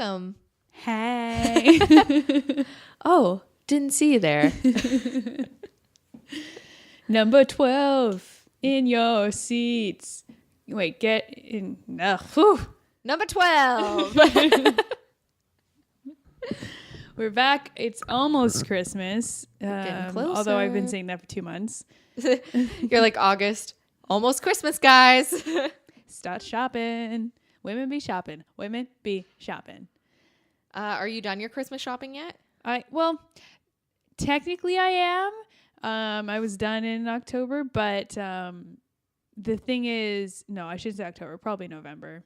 welcome. Hey. Oh, didn't see you there. Number 12 in your seats. Wait, get in. No. Number 12. We're back. It's almost Christmas. Getting closer. Although I've been saying that for 2 months. You're like August. Almost Christmas, guys. Start shopping. Women be shopping. Women be shopping. Are you done your Christmas shopping yet? Well, technically I am. I was done in October, but the thing is, no, I shouldn't say October, probably November.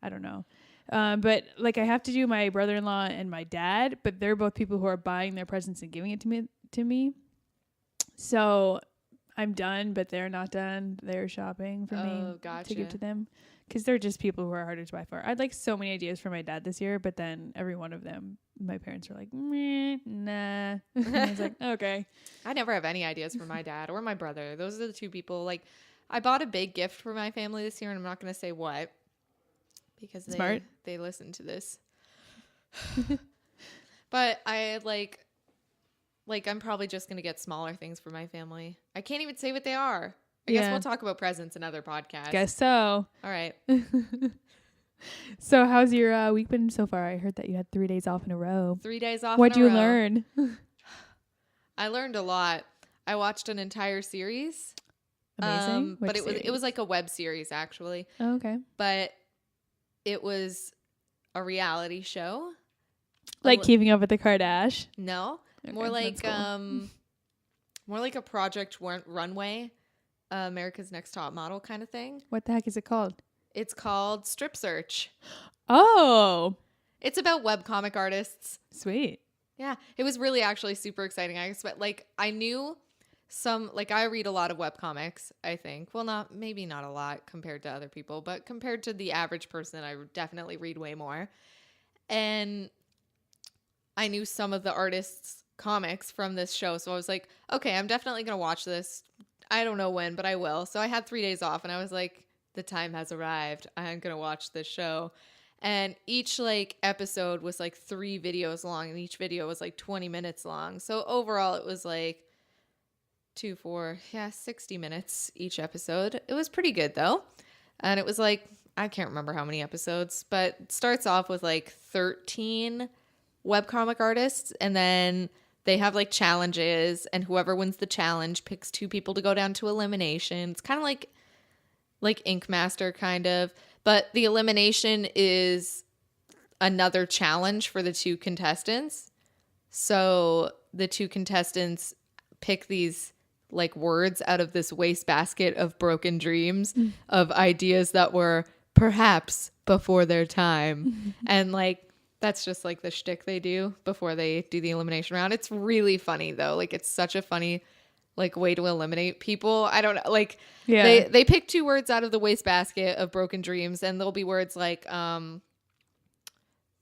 I don't know. But like I have to do my brother-in-law and my dad, but they're both people who are buying their presents and giving it to me. So I'm done, but they're not done. They're shopping for me to give to them. Because they're just people who are harder to buy for. I had like so many ideas for my dad this year, but then every one of them, my parents were like, meh, nah. And I was like, okay. I never have any ideas for my dad or my brother. Those are the two people. Like, I bought a big gift for my family this year, and I'm not going to say what. Because they listen to this. But I like I'm probably just going to get smaller things for my family. I can't even say what they are. I guess we'll talk about presents in other podcasts. Guess so. All right. So how's your week been so far? I heard that you had 3 days off in a row. 3 days off What'd in a you row. learn? I learned a lot. I watched an entire series. Amazing. But it was like a web series, actually. Oh, okay. But it was a reality show. Like Keeping Up with the Kardashians? No. Okay, more like cool. more like a Project Runway, America's Next Top Model kind of thing. What the heck is it called? It's called Strip Search. Oh. It's about webcomic artists. Sweet. Yeah. It was really actually super exciting. I knew I read a lot of webcomics, I think. Well, maybe not a lot compared to other people, but compared to the average person, I definitely read way more. And I knew some of the artists' comics from this show. So I was like, okay, I'm definitely going to watch this. I don't know when, but I will. So I had 3 days off and I was like, the time has arrived. I'm going to watch this show. And each episode was 3 videos long, and each video was 20 minutes long. So overall it was 60 minutes each episode. It was pretty good though. And it was I can't remember how many episodes, but it starts off with 13 webcomic artists, and then they have challenges, and whoever wins the challenge picks 2 people to go down to elimination. It's kind of like Ink Master kind of, but the elimination is another challenge for the 2 contestants. So the 2 contestants pick these words out of this wastebasket of broken dreams of ideas that were perhaps before their time. And that's just the shtick they do before they do the elimination round. It's really funny though. It's such a funny way to eliminate people. I don't know. They pick 2 words out of the wastebasket of broken dreams, and there'll be words there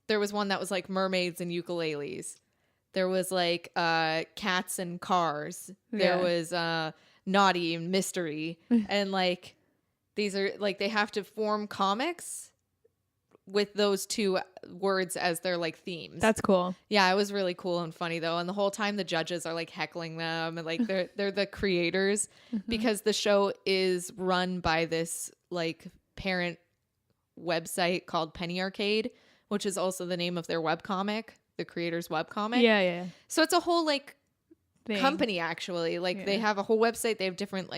was one that was mermaids and ukuleles. There was cats and cars. There was naughty and mystery. And these are they have to form comics with those 2 words as their themes. That's cool. Yeah, it was really cool and funny though. And the whole time the judges are heckling them, and they're the creators because the show is run by this parent website called Penny Arcade, which is also the name of their webcomic, the creator's webcomic. Yeah. So it's a whole company actually. They have a whole website. They have different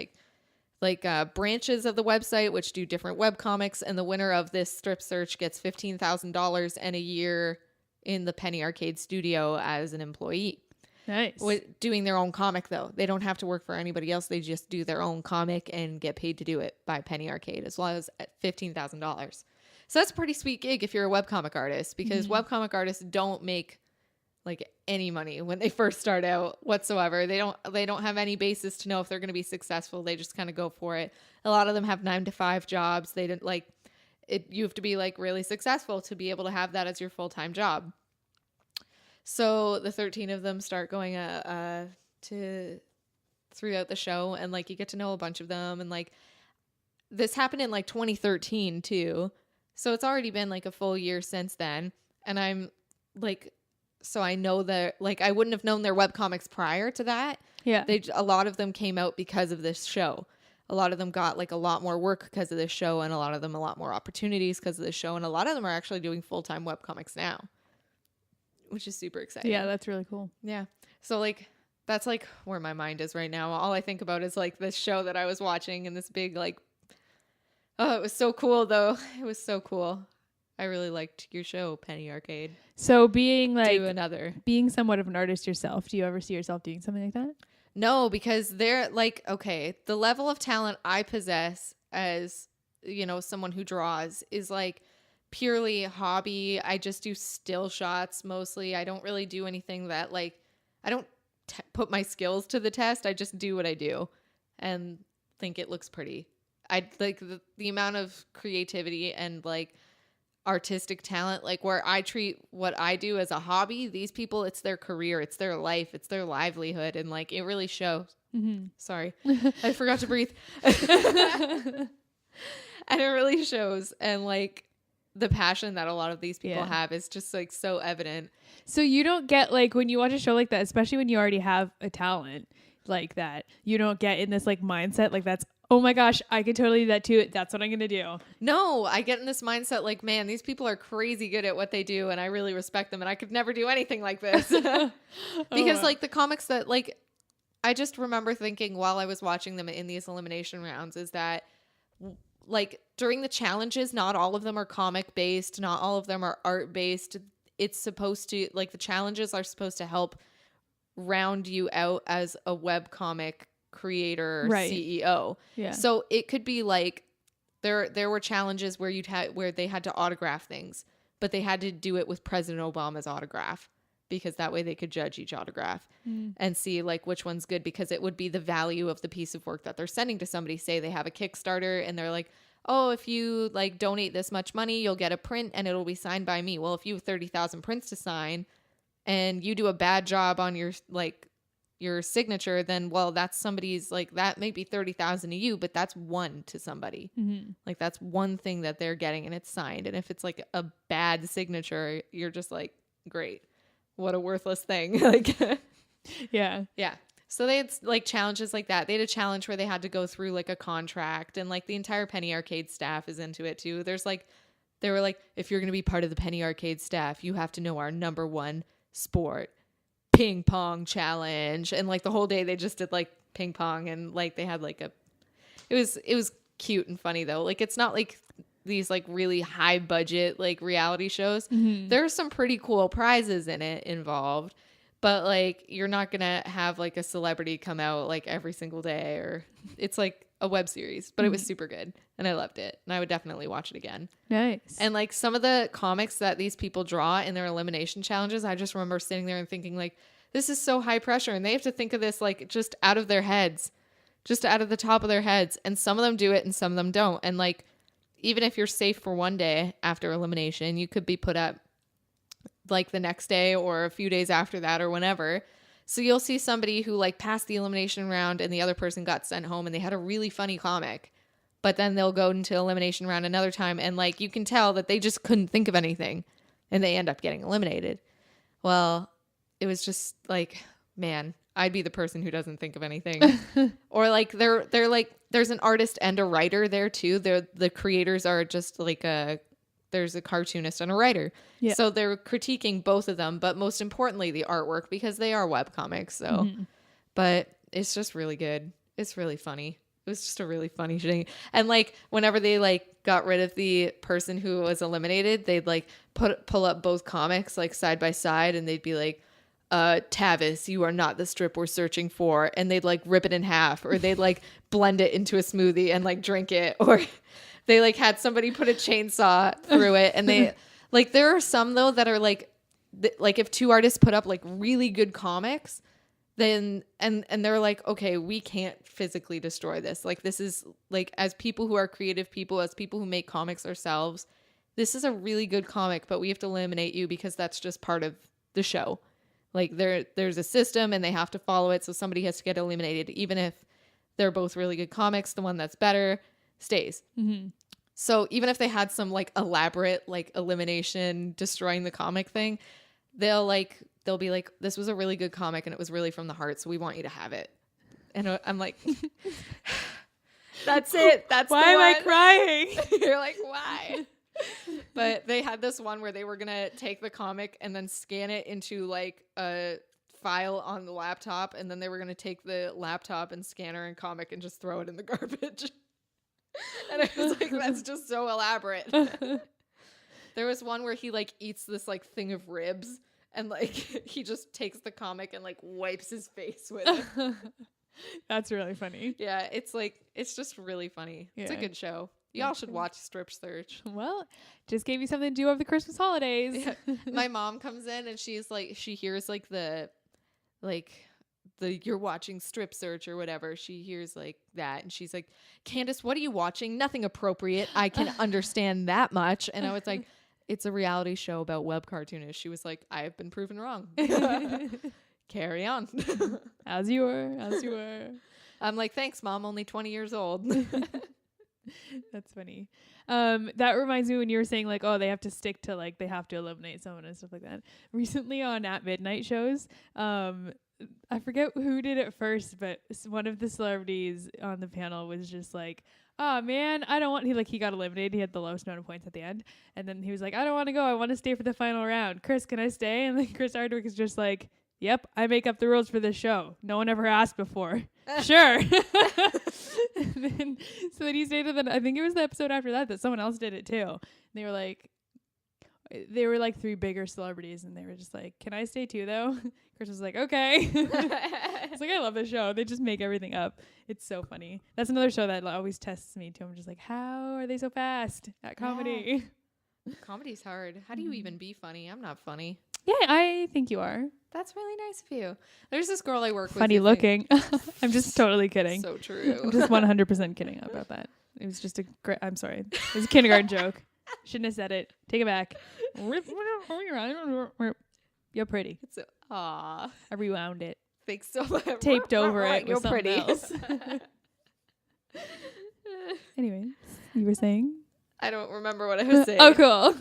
branches of the website which do different webcomics, and the winner of this strip search gets $15,000 and a year in the Penny Arcade studio as an employee. Nice. Doing their own comic though. They don't have to work for anybody else. They just do their own comic and get paid to do it by Penny Arcade, as well as at $15,000. So that's a pretty sweet gig if you're a webcomic artist, because webcomic artists don't make any money when they first start out whatsoever. They don't have any basis to know if they're going to be successful. They just kind of go for it. A lot of them have 9-to-5 jobs. They didn't it. You have to be really successful to be able to have that as your full-time job. So the 13 of them start going throughout the show, and you get to know a bunch of them, and this happened in 2013 too. So it's already been a full year since then. and I'm like, so I know that, like, I wouldn't have known their webcomics prior to that. Yeah. A lot of them came out because of this show. A lot of them got like a lot more work because of this show, and a lot of them a lot more opportunities because of this show, and a lot of them are actually doing full-time webcomics now, which is super exciting. Yeah, that's really cool. Yeah. So like that's like where my mind is right now. All I think about is like this show that I was watching and this big like, oh, it was so cool though. It was so cool. I really liked your show, Penny Arcade. So being like Do another. being somewhat of an artist yourself, do you ever see yourself doing something like that? No, because they're like, okay, the level of talent I possess as, you know, someone who draws is like purely a hobby. I just do still shots mostly. I don't really do anything that like, I don't put my skills to the test. I just do what I do and think it looks pretty. I like the amount of creativity and like artistic talent, like where I treat what I do as a hobby, these people, it's their career, it's their life, it's their livelihood, and like it really shows. Sorry, I forgot to breathe. And it really shows, and like the passion that a lot of these people have is just like so evident. So you don't get like when you watch a show like that, especially when you already have a talent like that, you don't get in this like mindset like that's, oh my gosh, I could totally do that too. That's what I'm going to do. No, I get in this mindset like, man, these people are crazy good at what they do, and I really respect them, and I could never do anything like this. Because like the comics that like, I just remember thinking while I was watching them in these elimination rounds is that like during the challenges, not all of them are comic based, not all of them are art based. It's supposed to, like, the challenges are supposed to help round you out as a webcomic creator, right. CEO. Yeah. So it could be like there were challenges where where they had to autograph things, but they had to do it with President Obama's autograph because that way they could judge each autograph and see like which one's good, because it would be the value of the piece of work that they're sending to somebody. Say they have a Kickstarter and they're like, oh, if you like donate this much money, you'll get a print and it'll be signed by me. Well, if you have 30,000 prints to sign and you do a bad job on your like your signature, then well, that's somebody's like, that may be 30,000 to you, but that's one to somebody. Like that's one thing that they're getting and it's signed. And if it's like a bad signature, you're just like, great, what a worthless thing. Like, yeah. So they had like challenges like that. They had a challenge where they had to go through like a contract, and like the entire Penny Arcade staff is into it too. There's like, they were like, if you're going to be part of the Penny Arcade staff, you have to know our number one sport, ping pong challenge. And like the whole day they just did like ping pong, and like they had like it was cute and funny though. Like it's not like these like really high budget like reality shows. There's some pretty cool prizes in it involved, but like you're not gonna have like a celebrity come out like every single day, or it's like a web series. But it was super good and I loved it, and I would definitely watch it again. Nice. And like some of the comics that these people draw in their elimination challenges, I just remember sitting there and thinking like, this is so high pressure, and they have to think of this like just out of their heads, just out of the top of their heads. And some of them do it and some of them don't. And like, even if you're safe for one day after elimination, you could be put up like the next day or a few days after that or whenever. So you'll see somebody who like passed the elimination round and the other person got sent home and they had a really funny comic, but then they'll go into elimination round another time and like you can tell that they just couldn't think of anything and they end up getting eliminated. Well, it was just like, man, I'd be the person who doesn't think of anything. Or like they're like, there's an artist and a writer there too. The creators are just like there's a cartoonist and a writer. Yeah. So they're critiquing both of them, but most importantly the artwork, because they are webcomics. So, but it's just really good. It's really funny. It was just a really funny thing. And like whenever they like got rid of the person who was eliminated, they'd like pull up both comics like side by side, and they'd be like, Tavis, you are not the strip we're searching for. And they'd like rip it in half, or they'd like blend it into a smoothie and like drink it. Or they like had somebody put a chainsaw through it. And they like, there are some though that are like if two artists put up like really good comics, then, and they're like, okay, we can't physically destroy this. Like, this is like, as people who are creative people, as people who make comics ourselves, this is a really good comic, but we have to eliminate you because that's just part of the show. Like there's a system and they have to follow it. So somebody has to get eliminated. Even if they're both really good comics, the one that's better stays. So even if they had some like elaborate like elimination destroying the comic thing, they'll be like, this was a really good comic and it was really from the heart, so we want you to have it. And I'm like, that's it. That's why am I crying? You're like, why? But they had this one where they were gonna take the comic and then scan it into like a file on the laptop, and then they were gonna take the laptop and scanner and comic and just throw it in the garbage. And I was like, that's just so elaborate. There was one where he like eats this like thing of ribs, and like he just takes the comic and like wipes his face with it. That's really funny. Yeah, it's just really funny. Yeah. It's a good show. Y'all should watch Strip Search. Well, just gave you something to do over the Christmas holidays. Yeah. My mom comes in and she's like, she hears like the you're watching Strip Search or whatever. She hears like that and she's like, Candace, what are you watching? Nothing appropriate. I can understand that much. And I was like, it's a reality show about web cartoonists. She was like, I have been proven wrong. Carry on. As you were. I'm like, thanks, Mom. Only 20 years old. That's funny. That reminds me when you were saying like, oh, they have to stick to like, they have to eliminate someone and stuff like that. Recently on At Midnight shows, I forget who did it first, but one of the celebrities on the panel was just like, oh man, I don't want, he got eliminated. He had the lowest amount of points at the end. And then he was like, I don't want to go. I want to stay for the final round. Chris, can I stay? And then Chris Hardwick is just like, yep, I make up the rules for this show. No one ever asked before. Sure. So then he stated that I think it was the episode after that someone else did it too. And they were like three bigger celebrities and they were just like, can I stay too though? Chris was like, okay. It's like, I love this show. They just make everything up. It's so funny. That's another show that always tests me too. I'm just like, how are they so fast at comedy? Yeah. Comedy's hard. How do you even be funny? I'm not funny. Yeah, I think you are. That's really nice of you. There's this girl I work with. Funny looking. I'm just totally kidding. So true. I'm just 100% kidding about that. It was just I'm sorry. It was a kindergarten joke. Shouldn't have said it. Take it back. You're pretty. Aw. I rewound it. Thanks so much. Taped over it. You're with pretty. Else. Anyway, you were saying? I don't remember what I was saying. Oh, cool.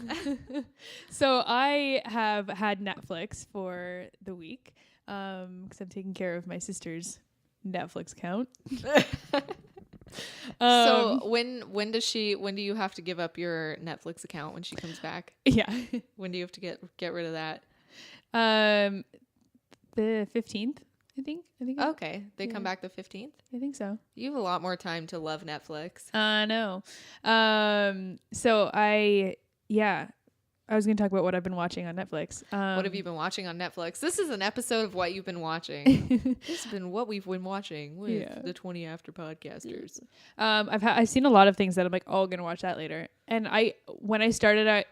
So I have had Netflix for the week because I'm taking care of my sister's Netflix account. So when do you have to give up your Netflix account when she comes back? Yeah. When do you have to get rid of that? The 15th, I think. Okay. They come back the 15th? I think so. You have a lot more time to love Netflix. I know. So I was going to talk about what I've been watching on Netflix. What have you been watching on Netflix? This is an episode of what you've been watching. This has been what we've been watching with the 20 After podcasters. I've seen a lot of things that I'm like, oh, I'm going to watch that later. And when I started out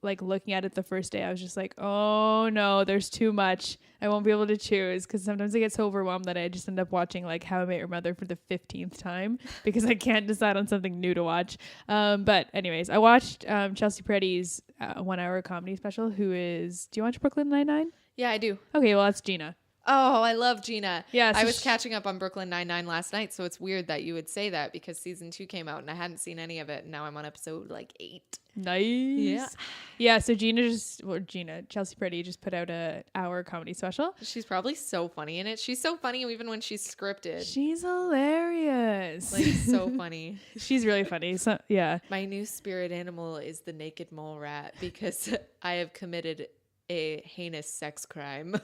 like looking at it the first day, I was just like, oh no, there's too much. I won't be able to choose because sometimes I get so overwhelmed that I just end up watching like How I Met Your Mother for the 15th time because I can't decide on something new to watch. But anyways, I watched Chelsea Peretti's 1 hour comedy special. Do you watch Brooklyn Nine-Nine? Yeah, I do. Okay, well that's Gina. Oh, I love Gina. Yeah, so I was catching up on Brooklyn Nine-Nine last night, so it's weird that you would say that because season 2 came out and I hadn't seen any of it, and now I'm on episode like 8. Nice. Yeah. So Chelsea Peretti just put out a hour comedy special. She's probably so funny in it. She's so funny even when she's scripted. She's hilarious. Like so funny. She's really funny. So yeah. My new spirit animal is the naked mole rat because I have committed a heinous sex crime.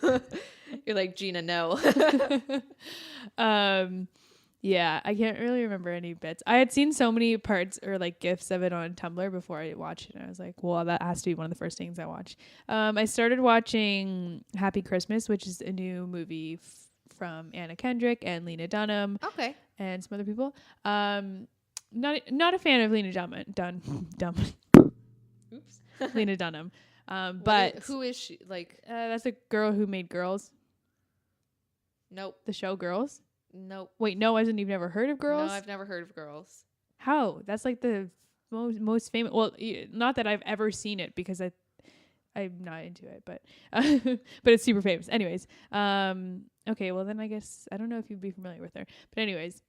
You're like, Gina, no. Yeah, I can't really remember any bits. I had seen so many parts or like GIFs of it on Tumblr before I watched it. And I was like, well, that has to be one of the first things I watch. I started watching Happy Christmas, which is a new movie from Anna Kendrick and Lena Dunham. Okay. And some other people. Not a fan of Lena Dunham. Oops. Lena Dunham. But who is she? Like, that's a girl who made Girls. Nope. The show Girls. Nope. Wait, no, as in you've never heard of Girls? No, I've never heard of Girls. How? That's like the most famous. Well, not that I've ever seen it because I'm not into it, but but it's super famous. Anyways, okay, well then I guess I don't know if you'd be familiar with her, but anyways,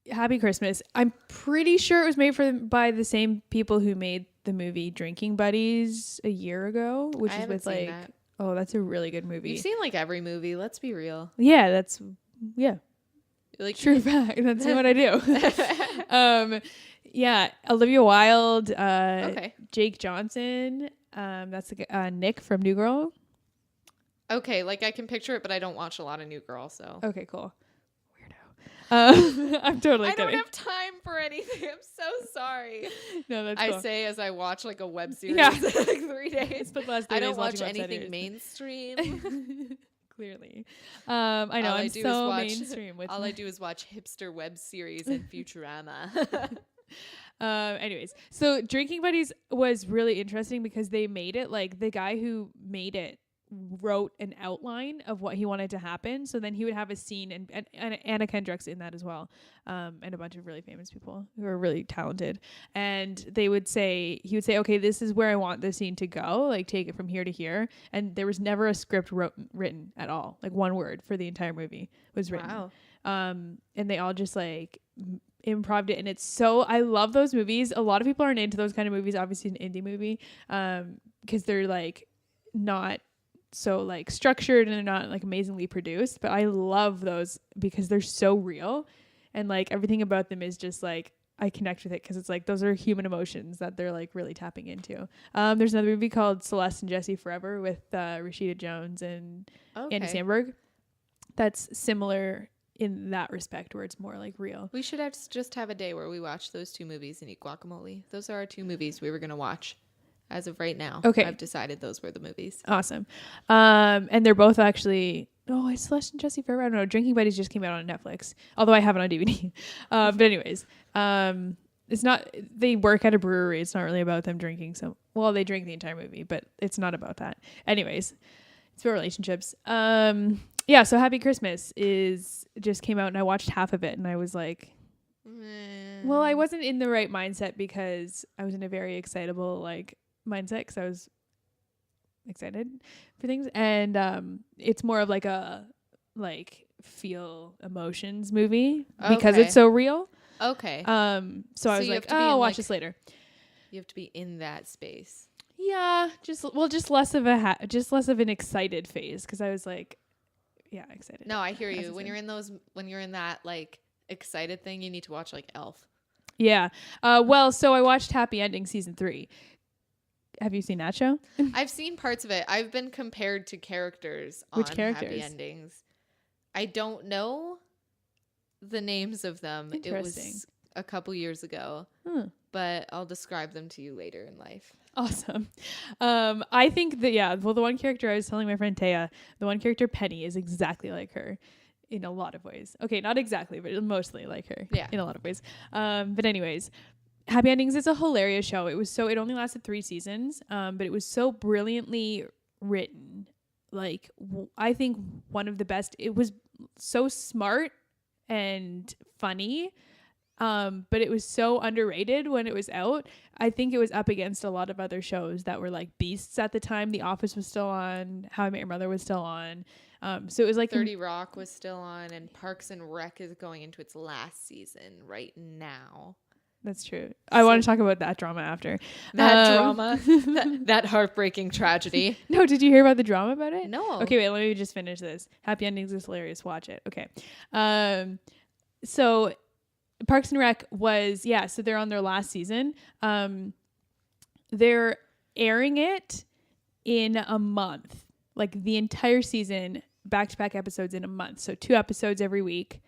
Happy Christmas. I'm pretty sure it was made by the same people who made the movie Drinking Buddies a year ago, which I is haven't with seen like, that. oh, that's a really good movie. You've seen like every movie. Let's be real. Yeah, Like true fact. That's what I do. Yeah, Olivia Wilde, Okay. Jake Johnson, that's Nick from New Girl. Okay, like I can picture it, but I don't watch a lot of New Girl, so. Okay, cool. Weirdo. I'm totally I kidding. don't have time for anything. I'm so sorry. No, that's I cool. say as I watch like a web series Yeah. in like 3 days. Spent the last 3 I days don't watch watching web anything series. mainstream. Clearly. I know, I'm so mainstream with all I do is watch hipster web series and Futurama. Anyways, so Drinking Buddies was really interesting because they made it like the guy who made it wrote an outline of what he wanted to happen. So then he would have a scene, and Anna Kendrick's in that as well, and a bunch of really famous people who are really talented. And he would say, okay, this is where I want the scene to go. Like take it from here to here. And there was never a script written at all. Like one word for the entire movie was written. Wow. And they all just like improved it, and it's so, I love those movies. A lot of people aren't into those kind of movies, obviously an indie movie, because they're like not so like structured and they're not like amazingly produced, but I love those because they're so real, and like everything about them is just like I connect with it because it's like those are human emotions that they're like really tapping into. There's another movie called Celeste and Jesse Forever with Rashida Jones and Andy Samberg that's similar in that respect, where it's more like real. We should just have a day where we watch those 2 movies and eat guacamole. Those are our 2 movies we were going to watch as of right now. Okay. I've decided those were the movies. Awesome. And they're both actually, it's Celeste and Jesse Forever. I don't know. Drinking Buddies just came out on Netflix, although I have it on DVD. But anyways, it's not, they work at a brewery. It's not really about them drinking. They drink the entire movie, but it's not about that. Anyways, it's about relationships. Yeah, so Happy Christmas just came out, and I watched half of it, and I was like, well, I wasn't in the right mindset because I was in a very excitable like mindset because I was excited for things, and it's more of like a feel emotions movie because it's so real. Okay. So I was like, I'll watch this later. You have to be in that space. Yeah, just less of an excited phase because I was like, yeah, excited. No, I hear you. When you're in that like excited thing, you need to watch like Elf. Yeah. So I watched Happy Ending season 3. Have you seen that show? I've seen parts of it. I've been compared to characters on Which characters? Happy Endings. I don't know the names of them. It was a couple years ago, but I'll describe them to you later in life. Awesome. I think that, the one character I was telling my friend Taya, the one character Penny is exactly like her in a lot of ways. Okay, not exactly, but mostly like her in a lot of ways. But anyways, Happy Endings is a hilarious show. It only lasted 3 seasons, but it was so brilliantly written. Like, I think one of the best. It was so smart and funny. But it was so underrated when it was out. I think it was up against a lot of other shows that were like beasts at the time. The Office was still on. How I Met Your Mother was still on. So it was like 30 Rock was still on, and Parks and Rec is going into its last season right now. That's true. I want to talk about that drama after. That drama. that heartbreaking tragedy. No, did you hear about the drama about it? No. Okay, wait, let me just finish this. Happy Endings is hilarious. Watch it. Okay. So Parks and Rec was, so they're on their last season. They're airing it in a month, like the entire season, back-to-back episodes in a month. So 2 episodes every week.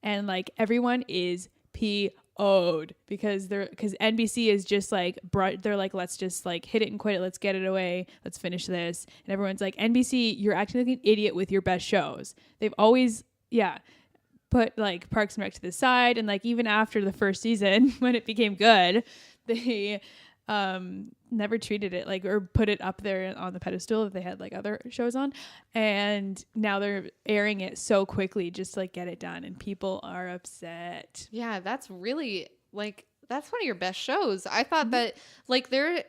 And like everyone is PO'd because NBC is just like, they're like, let's just like hit it and quit it. Let's get it away. Let's finish this. And everyone's like, NBC, you're acting like an idiot with your best shows. They've always, put like Parks and Rec to the side, and like even after the first season when it became good, they never treated it like or put it up there on the pedestal that they had like other shows on, and now they're airing it so quickly just to like get it done, and people are upset. Yeah, that's really like that's one of your best shows. I thought that like they're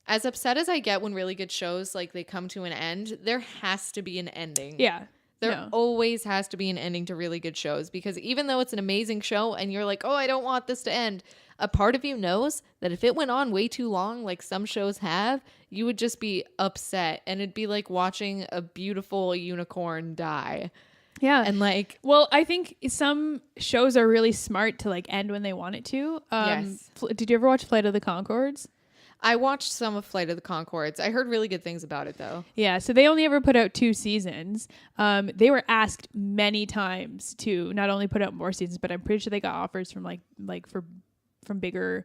as upset as I get when really good shows like they come to an end, there has to be an ending. Yeah. There No. always has to be an ending to really good shows, because even though it's an amazing show and you're like, oh, I don't want this to end, a part of you knows that if it went on way too long, like some shows have, you would just be upset, and it'd be like watching a beautiful unicorn die. Yeah. And like, Well, I think some shows are really smart to like end when they want it to. Yes. Did you ever watch Flight of the Conchords? I watched some of Flight of the Conchords. I heard really good things about it, though. Yeah, so they only ever put out 2 seasons. They were asked many times to not only put out more seasons, but I'm pretty sure they got offers from from bigger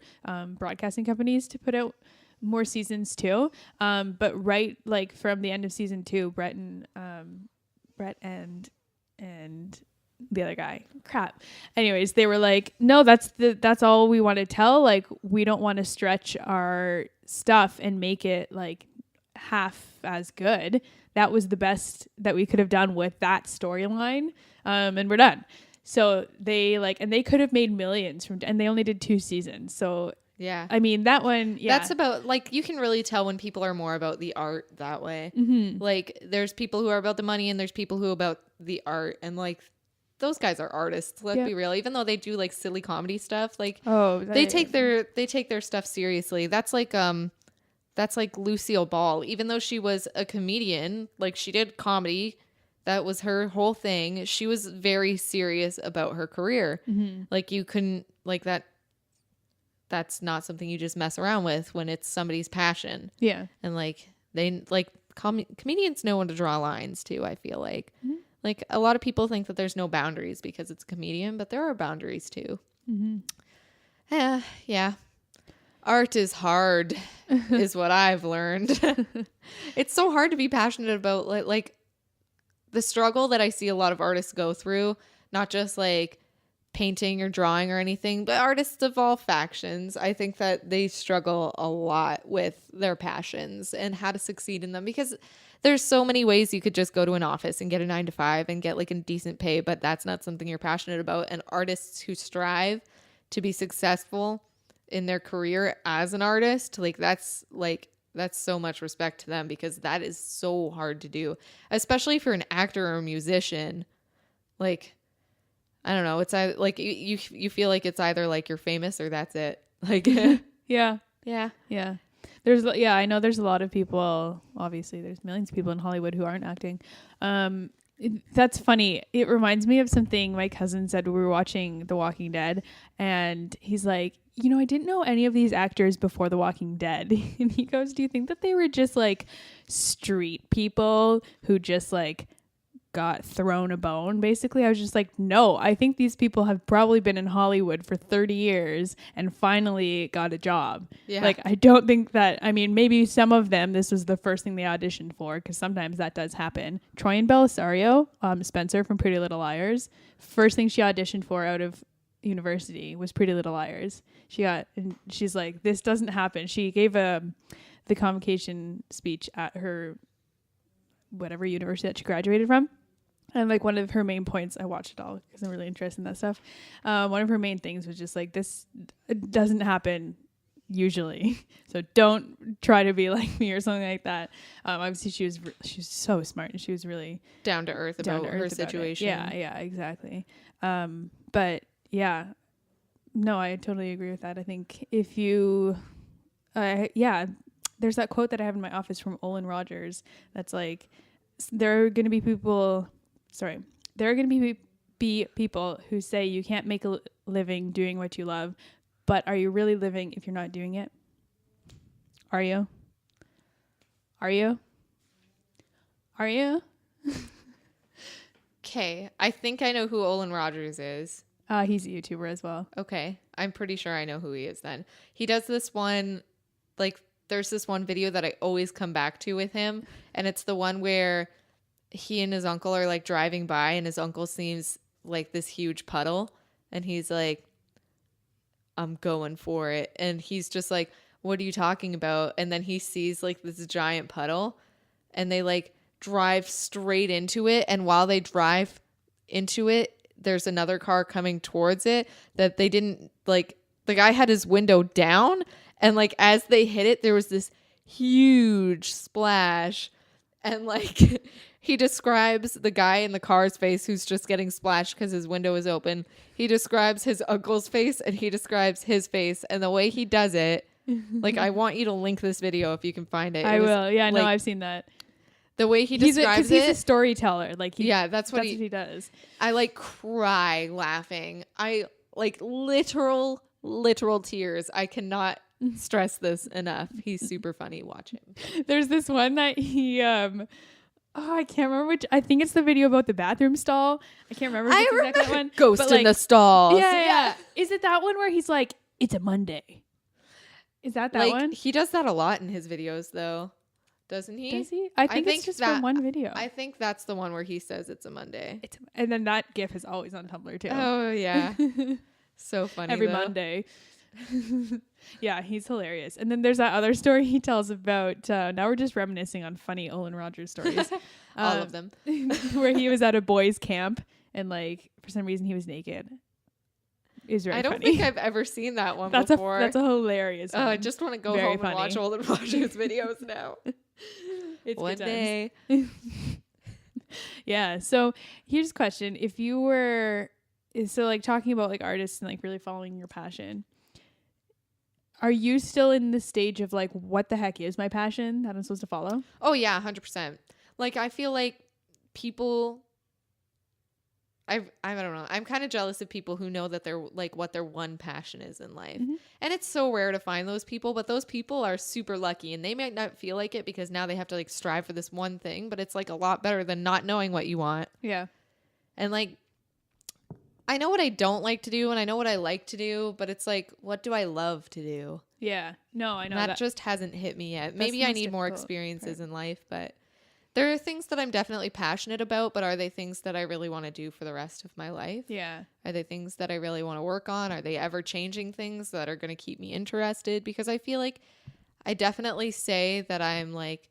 broadcasting companies to put out more seasons too. But right like from the end of season 2, Brett and the other guy, crap. Anyways, they were like, no, that's all we want to tell. Like, we don't want to stretch our stuff and make it like half as good. That was the best that we could have done with that storyline. And we're done. So they and they could have made millions and they only did 2 seasons. So yeah, I mean, that one, yeah. That's about, like, you can really tell when people are more about the art that way. Mm-hmm. Like, there's people who are about the money and there's people who are about the art. And, like, those guys are artists. Let's be real. Even though they do, like, silly comedy stuff, like, they take their stuff seriously. That's like Lucille Ball. Even though she was a comedian, like, she did comedy. That was her whole thing. She was very serious about her career. Mm-hmm. Like, you couldn't, like, that's not something you just mess around with when it's somebody's passion. Yeah. And like comedians know when to draw lines too, I feel like. Mm-hmm. Like, a lot of people think that there's no boundaries because it's a comedian, but there are boundaries too. Mm-hmm. Yeah. Art is hard is what I've learned. It's so hard to be passionate about like the struggle that I see a lot of artists go through, not just like painting or drawing or anything, but artists of all factions. I think that they struggle a lot with their passions and how to succeed in them, because there's so many ways you could just go to an office and get a 9 to 5 and get like a decent pay, but that's not something you're passionate about. And artists who strive to be successful in their career as an artist, that's so much respect to them, because that is so hard to do, especially for an actor or a musician. Like, I don't know. It's like you feel like it's either like you're famous or that's it. Like, Yeah. yeah. I know there's a lot of people, obviously there's millions of people in Hollywood who aren't acting. That's funny. It reminds me of something my cousin said when we were watching The Walking Dead, and he's like, I didn't know any of these actors before The Walking Dead. And he goes, do you think that they were just like street people who just like got thrown a bone, basically? I was just like, no, I think these people have probably been in Hollywood for 30 years and finally got a job. Yeah. Like, I don't think that, I mean, maybe some of them, this was the first thing they auditioned for, because sometimes that does happen. Troy and Belisario, Spencer from Pretty Little Liars, first thing she auditioned for out of university was Pretty Little Liars. And she's like, this doesn't happen. She gave the convocation speech at her whatever university that she graduated from. And like one of her main points, I watched it all because I'm really interested in that stuff. One of her main things was just like, this doesn't happen usually, so don't try to be like me or something like that. Obviously she was so smart, and she was really down to earth about her situation. Yeah, exactly. But yeah, no, I totally agree with that. I think if you, there's that quote that I have in my office from Olin Rogers that's like, there are going to be people who say you can't make a living doing what you love, but are you really living if you're not doing it? Are you? Okay, I think I know who Olin Rogers is. He's a YouTuber as well. Okay, I'm pretty sure I know who he is then. He does this one, like, there's this one video that I always come back to with him, and it's the one where he and his uncle are like driving by, and his uncle seems like this huge puddle, and he's like, I'm going for it. And he's just like, what are you talking about? And then he sees like this giant puddle, and they like drive straight into it. And while they drive into it, there's another car coming towards it that they didn't, like, the guy had his window down, and like as they hit it, there was this huge splash. And like he describes the guy in the car's face who's just getting splashed because his window is open. He describes his uncle's face and he describes his face. And the way he does it, like I want you to link this video if you can find it. I will. Yeah, no, I've seen that. The way he describes he's a storyteller. Like that's what he does. I like cry laughing. I like literal tears. I cannot stress this enough. He's super funny. Watch him. There's this one that he I can't remember which. I think it's the video about the bathroom stall. I can't remember. I remember exactly that one. Ghost in the stall. Yeah. Is it that one where he's like, it's a Monday? Is that like, one? He does that a lot in his videos, though, doesn't he? Does he? I think it's just from one video. I think that's the one where he says it's a Monday. And then that GIF is always on Tumblr too. Oh yeah, so funny. Every Monday. Yeah, he's hilarious. And then there's that other story he tells about. Now we're just reminiscing on funny Olin Rogers stories. All of them. Where he was at a boys' camp and like for some reason he was naked. Is really I don't funny. think I've ever seen that one before. That's a hilarious one. I just want to go home and watch Olin Rogers videos now. It's one day. Yeah. So here's a question: if you were like talking about like artists and like really following your passion, are you still in the stage of like what the heck is my passion that I'm supposed to follow? Oh yeah, 100%. Like I feel like people. I don't know. I'm kind of jealous of people who know that they're like what their one passion is in life. Mm-hmm. And it's so rare to find those people, but those people are super lucky and they might not feel like it because now they have to like strive for this one thing, but it's like a lot better than not knowing what you want. Yeah. And like, I know what I don't like to do and I know what I like to do, but it's like, what do I love to do? Yeah. No, I know that just hasn't hit me yet. Maybe I need more experiences in life, but there are things that I'm definitely passionate about, but are they things that I really want to do for the rest of my life? Yeah. Are they things that I really want to work on? Are they ever changing things that are going to keep me interested? Because I feel like I definitely say that I'm like,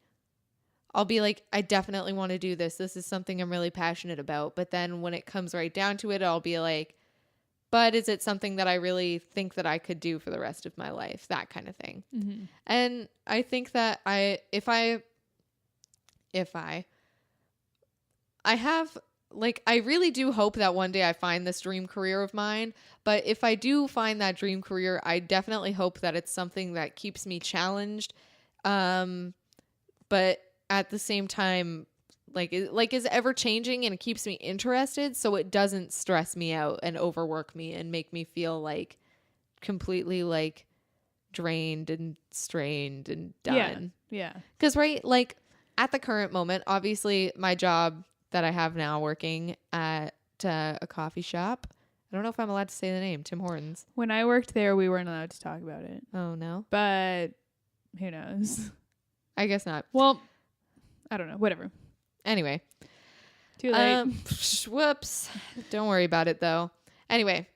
I'll be like, I definitely want to do this. This is something I'm really passionate about. But then when it comes right down to it, I'll be like, but is it something that I really think that I could do for the rest of my life? That kind of thing. Mm-hmm. And I think that if I have, like, I really do hope that one day I find this dream career of mine. But if I do find that dream career, I definitely hope that it's something that keeps me challenged. But at the same time, like is ever changing and it keeps me interested. So it doesn't stress me out and overwork me and make me feel like completely like drained and strained and done. Yeah. Because, right, like, at the current moment, obviously, my job that I have now working at a coffee shop. I don't know if I'm allowed to say the name, Tim Hortons. When I worked there, we weren't allowed to talk about it. Oh, no? But who knows? I guess not. Well, I don't know. Whatever. Anyway. Too late. Whoops. Don't worry about it, though. Anyway.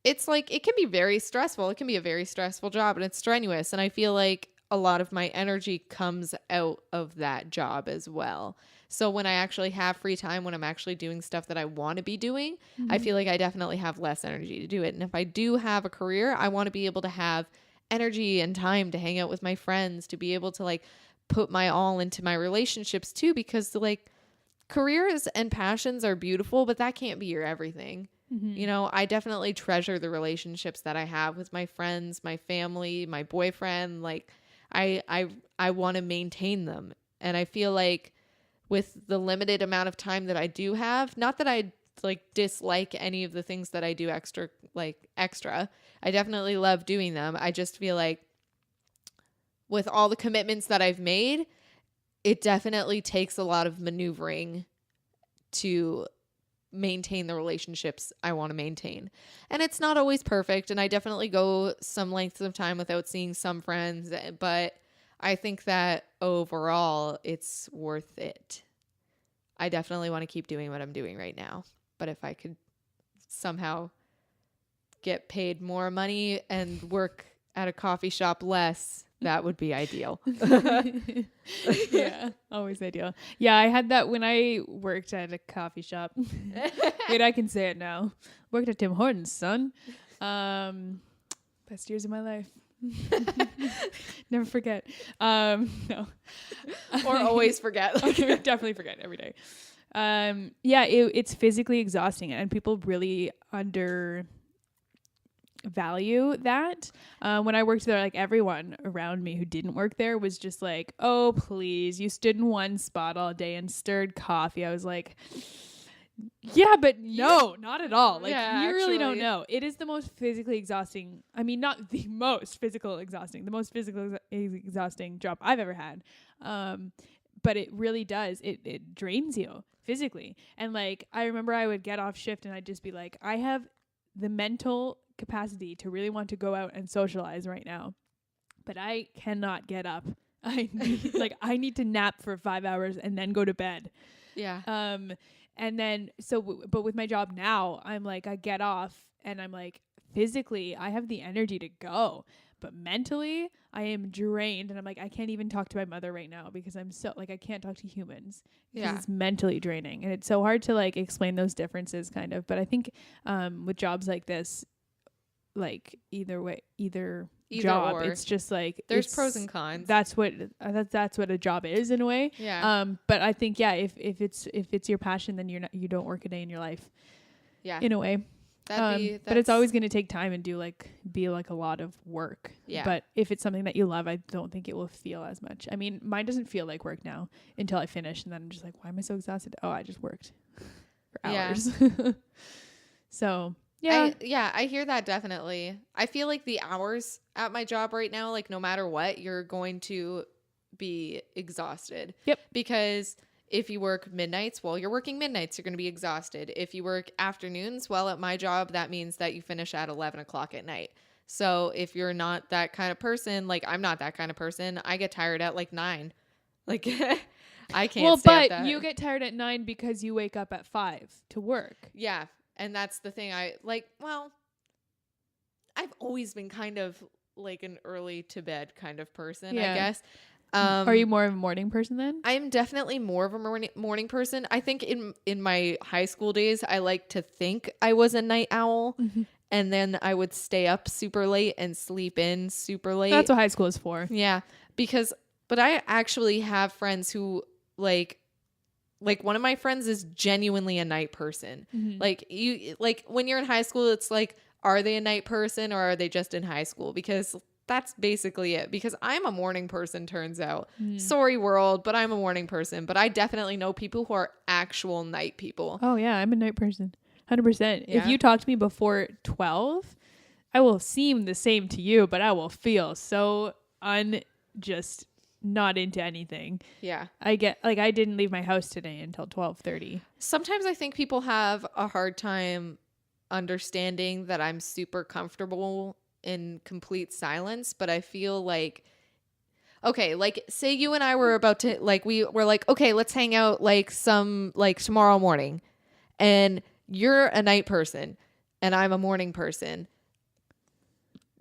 It's like, it can be very stressful. It can be a very stressful job, and it's strenuous. And I feel like a lot of my energy comes out of that job as well. So when I actually have free time, when I'm actually doing stuff that I want to be doing, mm-hmm. I feel like I definitely have less energy to do it. And if I do have a career, I want to be able to have energy and time to hang out with my friends, to be able to like put my all into my relationships too, because like careers and passions are beautiful, but that can't be your everything. Mm-hmm. You know, I definitely treasure the relationships that I have with my friends, my family, my boyfriend. Like, I want to maintain them. And I feel like with the limited amount of time that I do have, not that I like dislike any of the things that I do extra. I definitely love doing them. I just feel like with all the commitments that I've made, it definitely takes a lot of maneuvering to maintain the relationships I want to maintain. And it's not always perfect, and I definitely go some lengths of time without seeing some friends, but I think that overall it's worth it. I definitely want to keep doing what I'm doing right now, but if I could somehow get paid more money and work at a coffee shop less, that would be ideal. Yeah, always ideal. Yeah, I had that when I worked at a coffee shop. Wait, I can say it now. Worked at Tim Hortons, son. Best years of my life. Never forget. No. Or always forget. Definitely forget every day. Yeah, it's physically exhausting, and people really value that. When I worked there, like everyone around me who didn't work there was just like, oh please, you stood in one spot all day and stirred coffee. I was like, yeah, but no, not at all. Like, Yeah, you really don't actually. know. It is the most physically exhausting, I mean, not the most physical exhausting, the most physical exhausting job I've ever had. But it really does, it drains you physically. And like, I remember I would get off shift and I'd just be like, I have the mental capacity to really want to go out and socialize right now, but I cannot get up. I need to nap for 5 hours and then go to bed. Yeah. And then, but with my job now, I'm like, I get off and I'm like, physically, I have the energy to go, but mentally, I am drained. And I'm like, I can't even talk to my mother right now because I'm so, like, I can't talk to humans because it's mentally draining. And it's so hard to, like, explain those differences, kind of. But I think with jobs like this, like, either job, or. it's just like There's pros and cons. That's what a job is in a way. Yeah. But I think, yeah, if it's your passion, then you don't work a day in your life. Yeah. In a way. But it's always going to take time and be a lot of work. Yeah. But if it's something that you love, I don't think it will feel as much. I mean, mine doesn't feel like work now until I finish, and then I'm just like, why am I so exhausted? Oh, I just worked for hours. So yeah. I hear that definitely. I feel like the hours at my job right now, like no matter what, you're going to be exhausted. Yep. Because if you work midnights, well, you're working midnights, you're going to be exhausted. If you work afternoons, well, at my job, that means that you finish at 11 o'clock at night. So if you're not that kind of person, like I'm not that kind of person, I get tired at like 9. Like I can't stay up that. You get tired at 9 because you wake up at 5 to work. Yeah. And that's the thing I've always been kind of like an early to bed kind of person, I guess. Are you more of a morning person then? I'm definitely more of a morning person. I think in my high school days, I like to think I was a night owl. Mm-hmm. And then I would stay up super late and sleep in super late. That's what high school is for. Yeah. But I actually have friends who like one of my friends is genuinely a night person. Mm-hmm. Like when you're in high school, it's like, are they a night person or are they just in high school? Because that's basically it. Because I'm a morning person, turns out. Sorry, world, but I'm a morning person. But I definitely know people who are actual night people. Oh, yeah. I'm a night person. 100%. Yeah. If you talk to me before 12, I will seem the same to you, but I will feel so not into anything. Yeah. I didn't leave my house today until 12:30. Sometimes I think people have a hard time understanding that I'm super comfortable in complete silence, but I feel like, okay, like say you and I were about to, like, we were like, okay, let's hang out like tomorrow morning, and you're a night person and I'm a morning person.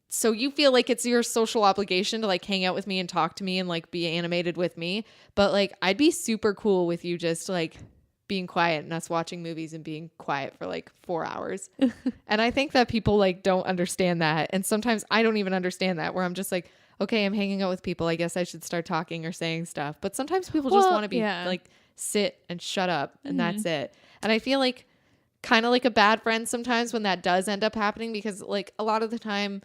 So you feel like it's your social obligation to like hang out with me and talk to me and like be animated with me. But like, I'd be super cool with you just like being quiet and us watching movies and being quiet for like 4 hours. And I think that people like don't understand that. And sometimes I don't even understand that, where I'm just like, okay, I'm hanging out with people, I guess I should start talking or saying stuff. But sometimes people just want to be like, sit and shut up, and that's it. And I feel like kind of like a bad friend sometimes when that does end up happening, because like a lot of the time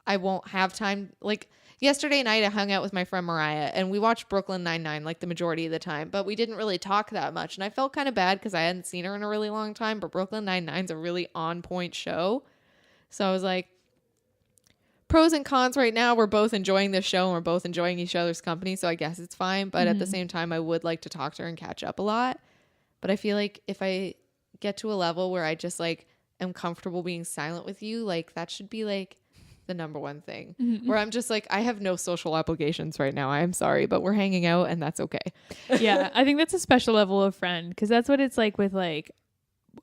I won't have time. Like yesterday night, I hung out with my friend Mariah and we watched Brooklyn Nine-Nine like the majority of the time, but we didn't really talk that much. And I felt kind of bad because I hadn't seen her in a really long time, but Brooklyn Nine-Nine's a really on point show. So I was like, pros and cons right now. We're both enjoying this show and we're both enjoying each other's company. So I guess it's fine. But at the same time, I would like to talk to her and catch up a lot. But I feel like if I get to a level where I just like am comfortable being silent with you, like that should be like the number one thing, where I'm just like, I have no social obligations right now. I am sorry, but we're hanging out and that's okay. Yeah. I think that's a special level of friend, because that's what it's like with like,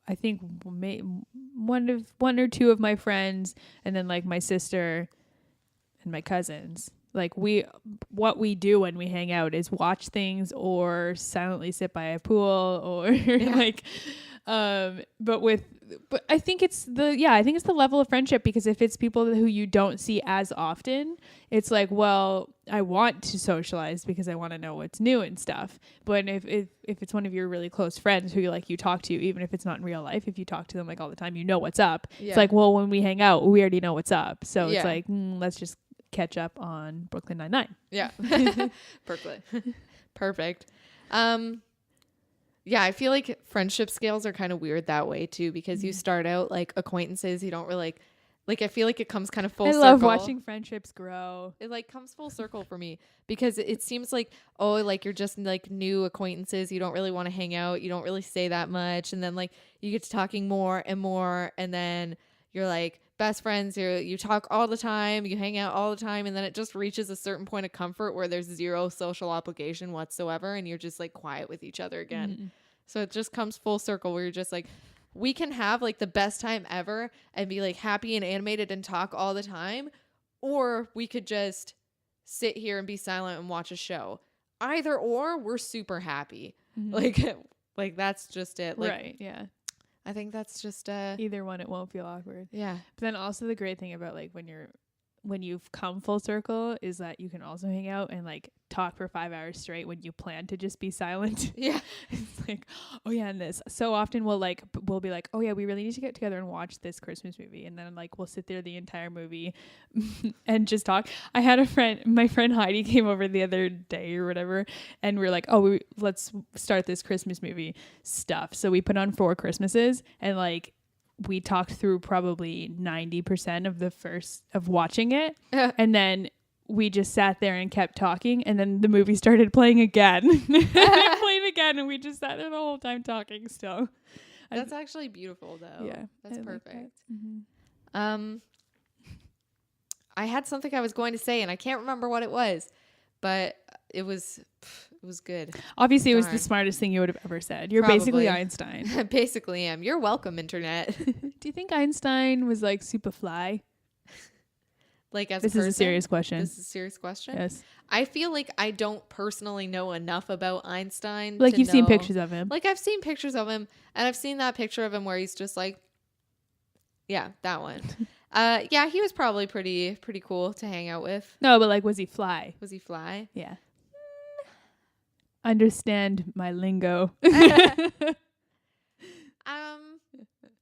I think one or two of my friends, and then like my sister and my cousins. Like what we do when we hang out is watch things or silently sit by a pool or like But I think it's the level of friendship, because if it's people who you don't see as often, it's like, well, I want to socialize because I want to know what's new and stuff. But if it's one of your really close friends who you talk to, even if it's not in real life, if you talk to them like all the time, you know what's up. Yeah. It's like, well, when we hang out, we already know what's up. So Yeah. it's like, let's just catch up on Brooklyn Nine-Nine. Yeah. Perfect. Yeah, I feel like friendship scales are kind of weird that way too, because you start out like acquaintances, you don't really like I feel like it comes kind of full circle. I love watching friendships grow. It like comes full circle for me, because it seems like, oh, like you're just like new acquaintances, you don't really want to hang out, you don't really say that much, and then like you get to talking more and more, and then you're like best friends, you talk all the time, you hang out all the time, and then it just reaches a certain point of comfort where there's zero social obligation whatsoever, and you're just like quiet with each other again. Mm-hmm. So it just comes full circle where you're just like, we can have like the best time ever and be like happy and animated and talk all the time, or we could just sit here and be silent and watch a show. Either or, we're super happy. Mm-hmm. Like that's just it. Like, right. Yeah. I think that's just either one, it won't feel awkward. Yeah. But then also the great thing about like when you've come full circle is that you can also hang out and like talk for 5 hours straight when you plan to just be silent. Yeah. It's like, oh yeah, and this. So often we'll be like, oh yeah, we really need to get together and watch this Christmas movie, and then like we'll sit there the entire movie and just talk. I had my friend Heidi came over the other day or whatever, and we were like, oh, let's start this Christmas movie stuff. So we put on 4 Christmases, and like we talked through probably 90% of watching it. And then we just sat there and kept talking, and then the movie started playing again. It played again, and we just sat there the whole time talking still. That's actually beautiful though. Yeah. That's perfect. Like that. Mm-hmm. I had something I was going to say and I can't remember what it was, but it was good. Obviously, it was the smartest thing you would have ever said. You're Probably. Basically Einstein. I basically am. You're welcome, internet. Do you think Einstein was like super fly? Like as this a person? Is a serious question. This is a serious question? Yes. I feel like I don't personally know enough about Einstein. Like you've seen pictures of him. Like I've seen pictures of him, and I've seen that picture of him where he's just like, yeah, that one. Yeah, he was probably pretty cool to hang out with. No, but like, was he fly? Was he fly? Yeah. Understand my lingo.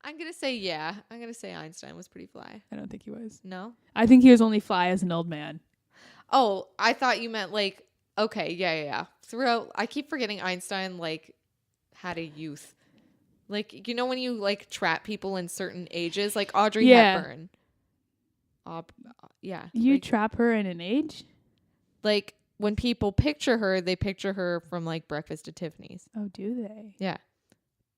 I'm gonna say yeah. I'm gonna say Einstein was pretty fly. I don't think he was. No? I think he was only fly as an old man. Oh, I thought you meant like, okay, yeah. Throughout, I keep forgetting Einstein like had a youth. Like, you know when you like trap people in certain ages, like Audrey Hepburn. Yeah. You like, trap her in an age? Like when people picture her, they picture her from like Breakfast at Tiffany's. Oh, do they? Yeah.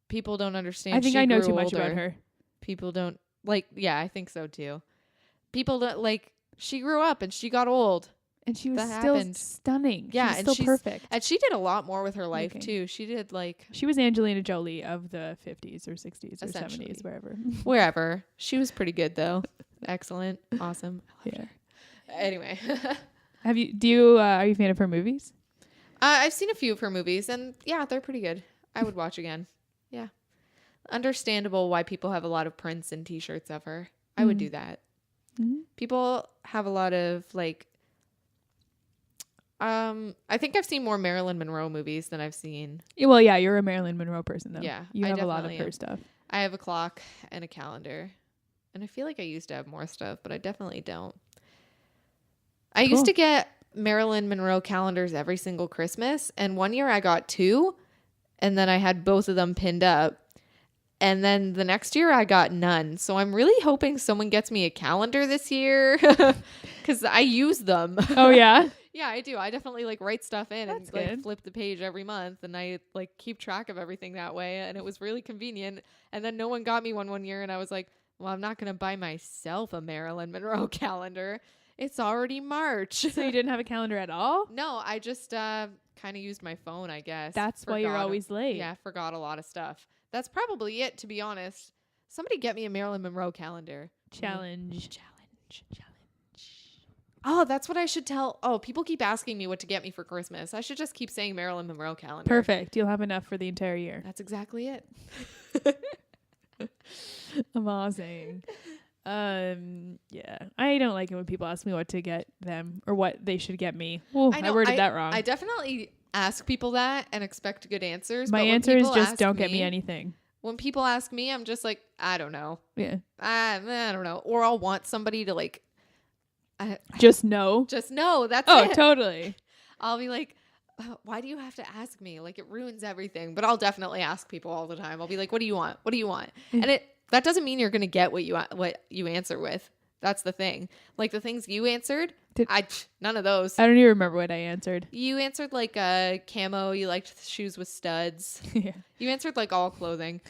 People don't understand. I think I know too much about her. People don't like, yeah, I think so too. People don't like, she grew up and she got old. And she was still stunning. Yeah. She was still perfect. And she did a lot more with her life too. She did like. She was Angelina Jolie of the 50s or 60s or 70s, wherever. Wherever. She was pretty good though. Excellent. Awesome. Yeah. Anyway. Are you a fan of her movies? I've seen a few of her movies and yeah, they're pretty good. I would watch again. Yeah. Understandable why people have a lot of prints and t-shirts of her. I would do that. Mm-hmm. People have a lot of like, I think I've seen more Marilyn Monroe movies than I've seen. Yeah, well, yeah, you're a Marilyn Monroe person though. Yeah. You have a lot of her stuff. I have a clock and a calendar. And I feel like I used to have more stuff, but I definitely don't. I used to get Marilyn Monroe calendars every single Christmas. And one year I got 2. And then I had both of them pinned up. And then the next year I got none. So I'm really hoping someone gets me a calendar this year. Because I use them. Oh, yeah? Yeah, I do. I definitely like write stuff in That's and like good. flip the page every month. And I like keep track of everything that way. And it was really convenient. And then no one got me one year. And I was like, well, I'm not going to buy myself a Marilyn Monroe calendar. It's already March. So you didn't have a calendar at all? No, I just kind of used my phone, I guess. That's why you're always late. Yeah, forgot a lot of stuff. That's probably it, to be honest. Somebody get me a Marilyn Monroe calendar. Challenge. Oh, that's what I should tell. Oh, people keep asking me what to get me for Christmas. I should just keep saying Marilyn Monroe calendar. Perfect. You'll have enough for the entire year. That's exactly it. Amazing. Yeah. I don't like it when people ask me what to get them or what they should get me. Oh, I worded that wrong. I definitely ask people that and expect good answers. My answer is just don't get me anything. When people ask me, I'm just like, I don't know. Yeah. I don't know. Or I'll want somebody to like, just know. Just know. That's it. Oh, totally. I'll be like, why do you have to ask me? Like, it ruins everything. But I'll definitely ask people all the time. I'll be like, what do you want? What do you want? And that doesn't mean you're going to get what you answer with. That's the thing. Like the things you answered, none of those. I don't even remember what I answered. You answered like camo. You liked shoes with studs. Yeah. You answered like all clothing.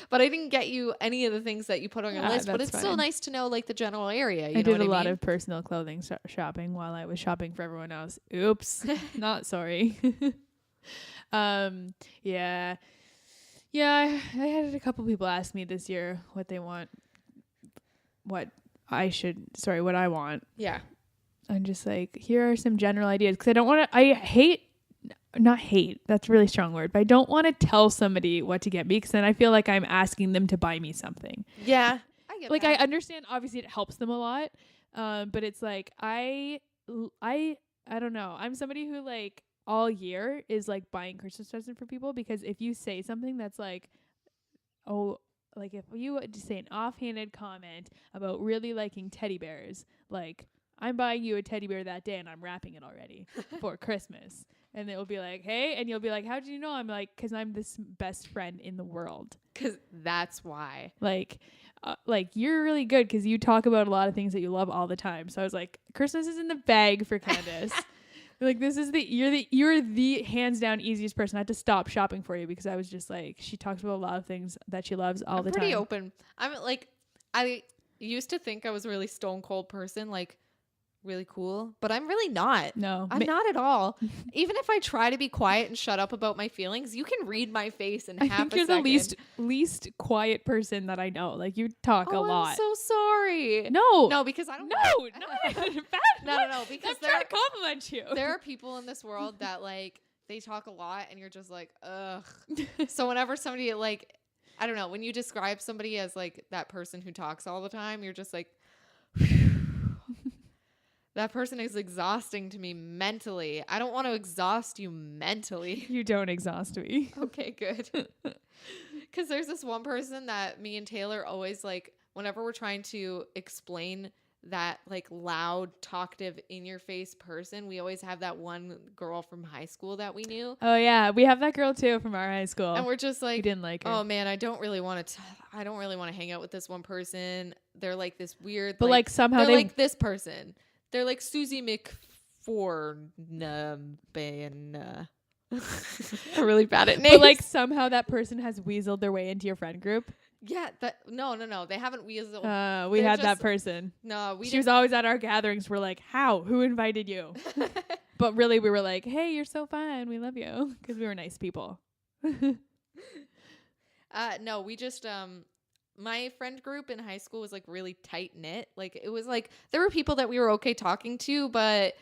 But I didn't get you any of the things that you put on your list. But it's still nice to know like the general area. I did a lot of personal clothing shopping while I was shopping for everyone else. Oops. Not sorry. Yeah. Yeah, I had a couple people ask me this year what they want, what I want. Yeah. I'm just like, here are some general ideas. Because I don't want to, not hate, that's a really strong word, but I don't want to tell somebody what to get me because then I feel like I'm asking them to buy me something. Yeah. I get like, that. I understand, obviously, it helps them a lot. But it's like, I don't know. I'm somebody who like, all year is like buying Christmas presents for people because if you say something that's like, oh, like if you just say an offhanded comment about really liking teddy bears, like I'm buying you a teddy bear that day and I'm wrapping it already for Christmas. And it will be like, hey, and you'll be like, how'd you know? I'm like, because I'm this best friend in the world. Because that's why. Like you're really good because you talk about a lot of things that you love all the time. So I was like, Christmas is in the bag for Candace. Like this is you're the hands down easiest person. I had to stop shopping for you because I was just like, she talks about a lot of things that she loves all the time. I'm pretty open. I'm like, I used to think I was a really stone cold person, like really cool, but I'm really not. No, I'm not at all. Even if I try to be quiet and shut up about my feelings, you can read my face in half a second. I think you're the least quiet person that I know. Like you talk a lot. I'm so sorry. No, because I don't. No, because I'm trying to compliment you. There are people in this world that like they talk a lot, and you're just like, ugh. So whenever somebody like, I don't know, when you describe somebody as like that person who talks all the time, you're just like. That person is exhausting to me mentally. I don't want to exhaust you mentally. You don't exhaust me. Okay, good. Because there's this one person that me and Taylor always like, whenever we're trying to explain that like loud, talkative, in-your-face person, we always have that one girl from high school that we knew. Oh, yeah. We have that girl, too, from our high school. And we're just like, we didn't like her. Oh, man, I don't really want to hang out with this one person. They're like this weird. But like somehow they're like this person. They're like Susie McFornum I'm really bad at names. But like somehow that person has weaseled their way into your friend group. Yeah, no. They haven't weaseled. We had that person. No, she was always at our gatherings. We're like, how? Who invited you? But really, we were like, hey, you're so fun. We love you because we were nice people. No, we just my friend group in high school was like really tight knit. Like it was like there were people that we were okay talking to, but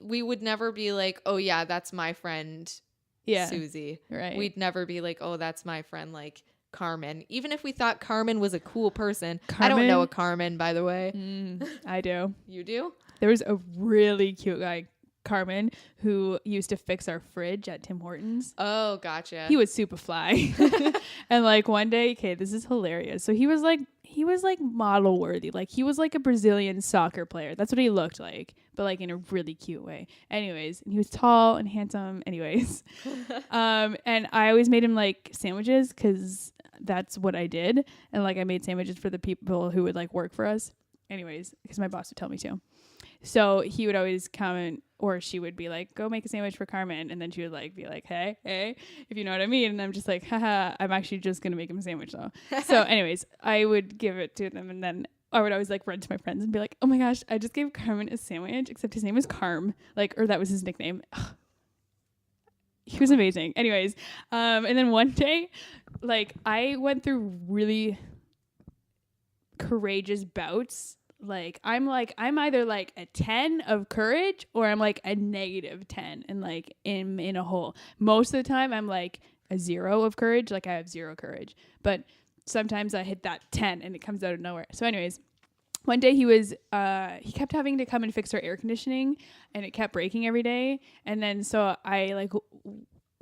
we would never be like, oh yeah, that's my friend, Susie. Right. We'd never be like, oh, that's my friend, like Carmen. Even if we thought Carmen was a cool person. I don't know a Carmen, by the way. I do. You do? There was a really cute guy, Carmen, who used to fix our fridge at Tim Hortons. Oh, gotcha. He was super fly. And like one day, okay, this is hilarious. So he was like model worthy. Like he was like a Brazilian soccer player. That's what he looked like, but like in a really cute way. Anyways, and he was tall and handsome. Anyways, and I always made him like sandwiches because that's what I did. And like I made sandwiches for the people who would like work for us. Anyways, because my boss would tell me to. So he would always comment, or she would be like, go make a sandwich for Carmen. And then she would like be like, hey, if you know what I mean. And I'm just like, haha, I'm actually just going to make him a sandwich though. So anyways, I would give it to them. And then I would always like run to my friends and be like, oh my gosh, I just gave Carmen a sandwich, except his name was Carm. Like, or that was his nickname. Ugh. He was amazing. Anyways. And then one day, like I went through really courageous bouts like I'm either like a 10 of courage or I'm like a negative 10 and like in a hole. Most of the time I'm like a 0 of courage, like I have 0 courage. But sometimes I hit that 10 and it comes out of nowhere. So anyways, one day he kept having to come and fix our air conditioning and it kept breaking every day. And then so I like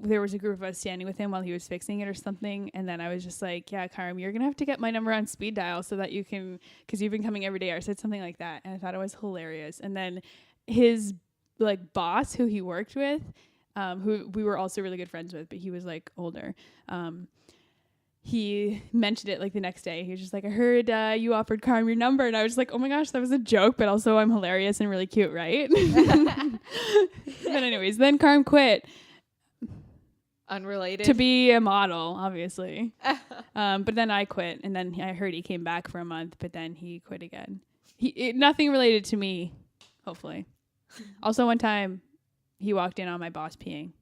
there was a group of us standing with him while he was fixing it or something. And then I was just like, yeah, Karim, you're going to have to get my number on speed dial so that you can, because you've been coming every day. Or said something like that. And I thought it was hilarious. And then his like boss who he worked with, who we were also really good friends with, but he was like older. He mentioned it like the next day. He was just like, I heard you offered Karim your number. And I was just like, oh my gosh, that was a joke. But also I'm hilarious and really cute, right? But anyways, then Karim quit. Unrelated to be a model, obviously. But then I quit, and then I heard he came back for a month, but then he quit again. Nothing related to me, hopefully. Also, one time he walked in on my boss peeing.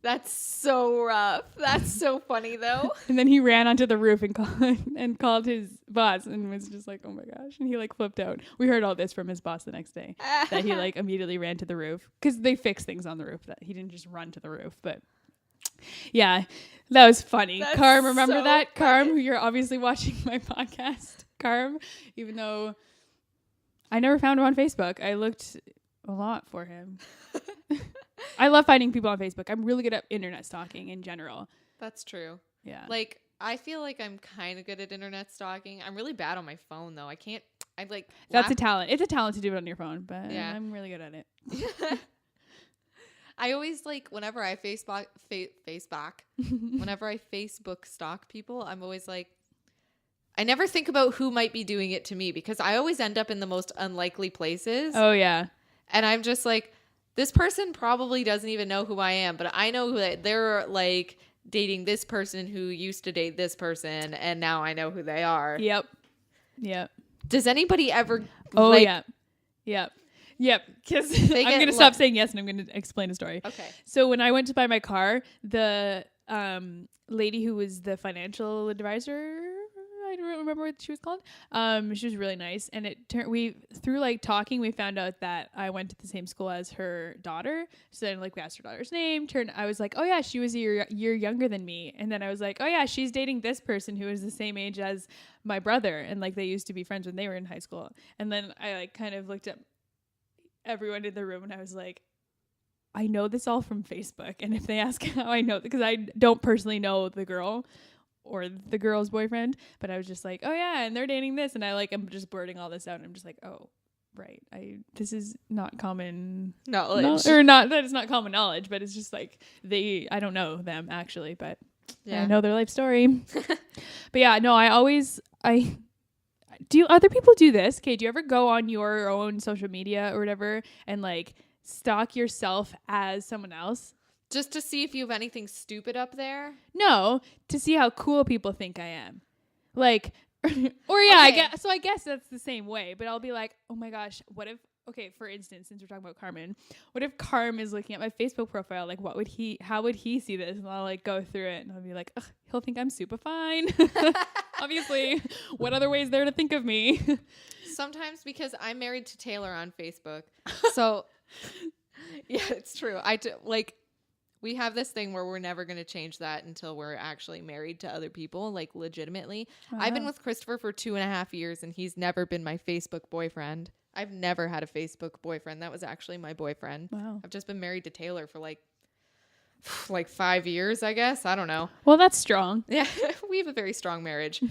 That's so rough. That's so funny though. And then he ran onto the roof and called his boss and was just like, oh my gosh. And he like flipped out. We heard all this from his boss the next day that he like immediately ran to the roof because they fix things on the roof, that he didn't just run to the roof. But yeah, that was funny. That's Karim, remember so that? funny. Karim, you're obviously watching my podcast. Karim, even though I never found him on Facebook, I looked a lot for him. I love finding people on Facebook. I'm really good at internet stalking in general. That's true. Yeah. Like, I feel like I'm kind of good at internet stalking. I'm really bad on my phone, though. I like... That's a talent. It's a talent to do it on your phone, but yeah. I'm really good at it. I always, like, whenever I Facebook stalk people, I'm always like... I never think about who might be doing it to me because I always end up in the most unlikely places. Oh, yeah. And I'm just like... This person probably doesn't even know who I am, but I know that they're like dating this person who used to date this person, and now I know who they are. Yep. Does anybody ever? Oh, Yep. Because I'm going to stop saying yes and I'm going to explain a story. Okay. So when I went to buy my car, the lady who was the financial advisor, I don't remember what she was called. She was really nice, and through like talking, we found out that I went to the same school as her daughter. So then, like, we asked her daughter's name. I was like, oh yeah, she was a year younger than me, and then I was like, oh yeah, she's dating this person who is the same age as my brother, and like they used to be friends when they were in high school. And then I like kind of looked at everyone in the room, and I was like, I know this all from Facebook, and if they ask how I know, because I don't personally know the girl or the girl's boyfriend, but I was just like, oh yeah, and they're dating this, and I'm just blurting all this out, and I'm just like, oh right, this is not common knowledge, that is not common knowledge, but it's just like I don't know them actually, but yeah. I know their life story. But yeah, no, do other people do this? Okay, do you ever go on your own social media or whatever and like stalk yourself as someone else? Just to see if you have anything stupid up there? No, to see how cool people think I am. Like, or yeah, okay. I guess that's the same way, but I'll be like, oh my gosh, what if, okay, for instance, since we're talking about Carmen, what if Carm is looking at my Facebook profile? Like, how would he see this? And I'll like go through it and I'll be like, ugh, he'll think I'm super fine. Obviously, what other way is there to think of me? Sometimes because I'm married to Taylor on Facebook. So yeah, it's true. We have this thing where we're never going to change that until we're actually married to other people, like legitimately. Wow. I've been with Christopher for 2.5 years and he's never been my Facebook boyfriend. I've never had a Facebook boyfriend. That was actually my boyfriend. Wow. I've just been married to Taylor for like 5 years, I guess. I don't know. Well, that's strong. Yeah, we have a very strong marriage.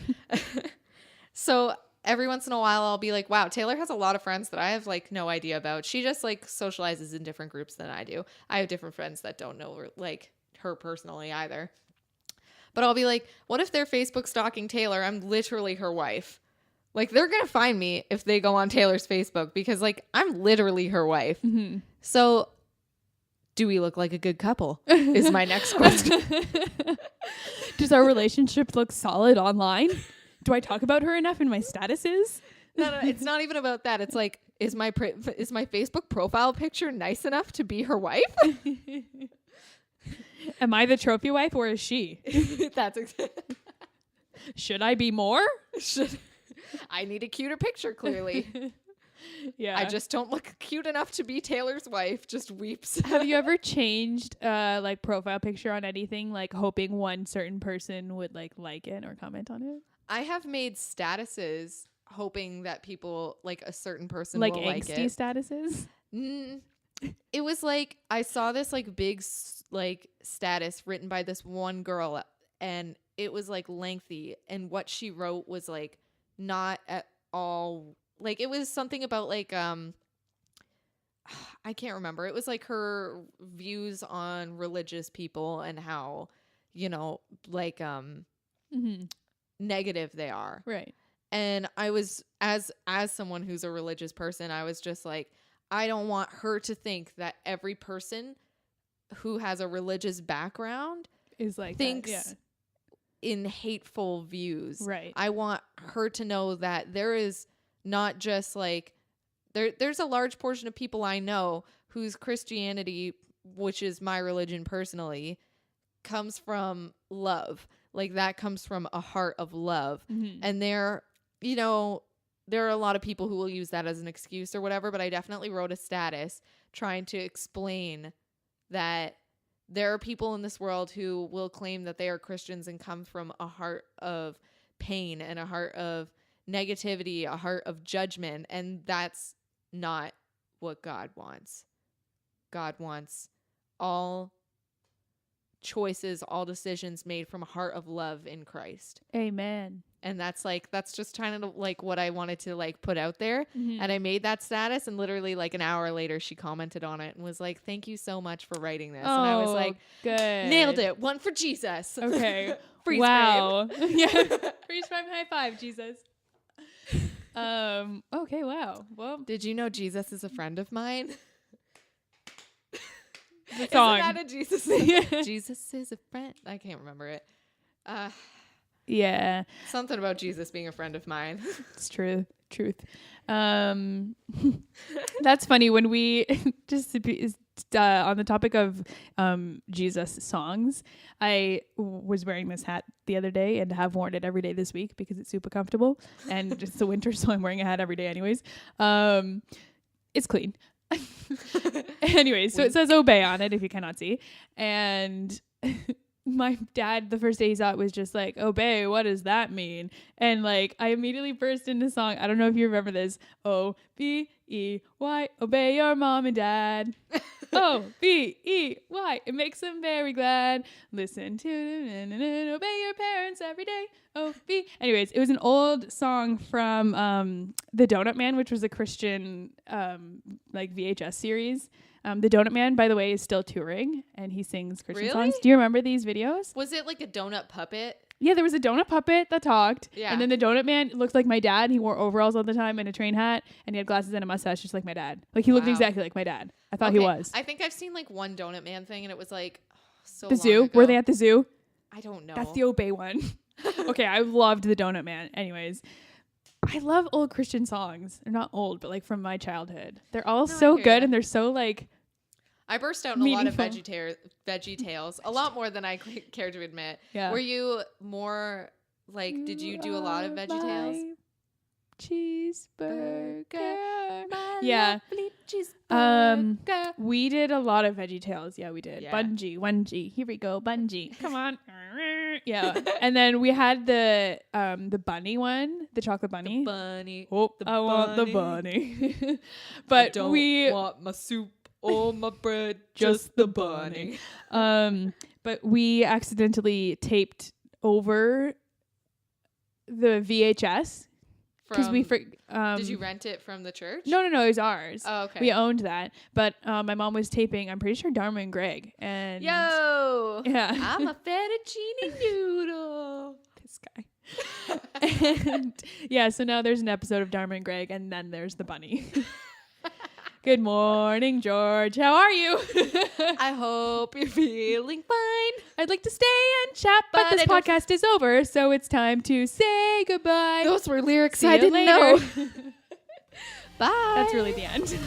So every once in a while I'll be like, wow, Taylor has a lot of friends that I have like no idea about. She just like socializes in different groups than I do. I have different friends that don't know like her personally either. But I'll be like, what if they're Facebook stalking Taylor? I'm literally her wife. Like, they're going to find me if they go on Taylor's Facebook because like I'm literally her wife. Mm-hmm. So do we look like a good couple is my next question. Does our relationship look solid online? Do I talk about her enough in my statuses? No, it's not even about that. It's like, is my Facebook profile picture nice enough to be her wife? Am I the trophy wife or is she? That's Should I be more? I need a cuter picture, clearly. Yeah. I just don't look cute enough to be Taylor's wife. Just weeps. Have you ever changed like profile picture on anything, like hoping one certain person would like it or comment on it? I have made statuses hoping that people, like a certain person, Like will like angsty it. statuses? It was like I saw this like big like status written by this one girl, and it was like lengthy, and what she wrote was like not at all. Like, it was something about, like, I can't remember. It was, like, her views on religious people and how, you know, like, negative they are. Right. And I was, as someone who's a religious person, I was just like, I don't want her to think that every person who has a religious background is like thinks in hateful views. Right. I want her to know that there is not just like there's a large portion of people I know whose Christianity, which is my religion personally, comes from love. Like, that comes from a heart of love. And there are a lot of people who will use that as an excuse or whatever, but I definitely wrote a status trying to explain that there are people in this world who will claim that they are Christians and come from a heart of pain and a heart of negativity, a heart of judgment, and that's not what God wants. God wants all choices, all decisions made from a heart of love in Christ. Amen. And that's just kind of like what I wanted to like put out there. And I made that status, and literally like an hour later she commented on it and was like, "Thank you so much for writing this." And I was like, good. Nailed it. One for Jesus. Okay. Freeze wow. Yeah. Freeze frame high five, Jesus. Okay, wow. Well, Did you know Jesus is a friend of mine? the song. Isn't that a Jesus? Jesus is a friend. I can't remember it. Yeah. Something about Jesus being a friend of mine. It's truth. That's funny when we just to be, on the topic of Jesus songs. I was wearing this hat the other day and have worn it every day this week because it's super comfortable and it's the winter, so I'm wearing a hat every day anyways. It's clean. Anyways, so it says obey on it if you cannot see. And my dad, the first day he saw it, was just like, obey, what does that mean? And like, I immediately burst into song. I don't know if you remember this. O-B-E-Y, obey your mom and dad. O-B-E-Y, it makes them very glad. Listen to obey your parents every day. O-B. Anyways, it was an old song from The Donut Man, which was a Christian like VHS series. The Donut Man, by the way, is still touring, and he sings Christian songs. Do you remember these videos? Was it like a donut puppet? Yeah, there was a donut puppet that talked. Yeah. And then the Donut Man looked like my dad. He wore overalls all the time and a train hat, and he had glasses and a mustache just like my dad. Like, he looked exactly like my dad. I thought he was. I think I've seen like one Donut Man thing, and it was like so The long zoo? ago. Were they at the zoo? I don't know. That's the Obey one. Okay, I loved the Donut Man. Anyways, I love old Christian songs. They're not old, but like from my childhood. They're all so good, and they're so like... I burst out in a lot of veggie tales, a lot more than I care to admit. Yeah. Were you more like, did you do a lot of veggie tales? Cheeseburger. Yeah. Cheeseburger. We did a lot of veggie tales. Yeah, we did. Yeah. Bungee, 1G. Here we go, bungee. Come on. Yeah. And then we had the bunny one, the chocolate bunny. The bunny. Oh, the I want the bunny. But we want my soup or my bread, just the bunny. But we accidentally taped over the VHS because did you rent it from the church? No, it was ours. Oh, okay. We owned that, but my mom was taping, I'm pretty sure, Dharma and Greg. And yo, yeah, I'm a fettuccine noodle. This guy. And yeah, so now there's an episode of Dharma and Greg, and then there's the bunny. Good morning, George. How are you? I hope you're feeling fine. I'd like to stay and chat, but this podcast is over, so it's time to say goodbye. Those were lyrics See I you didn't later. know. Bye. That's really the end.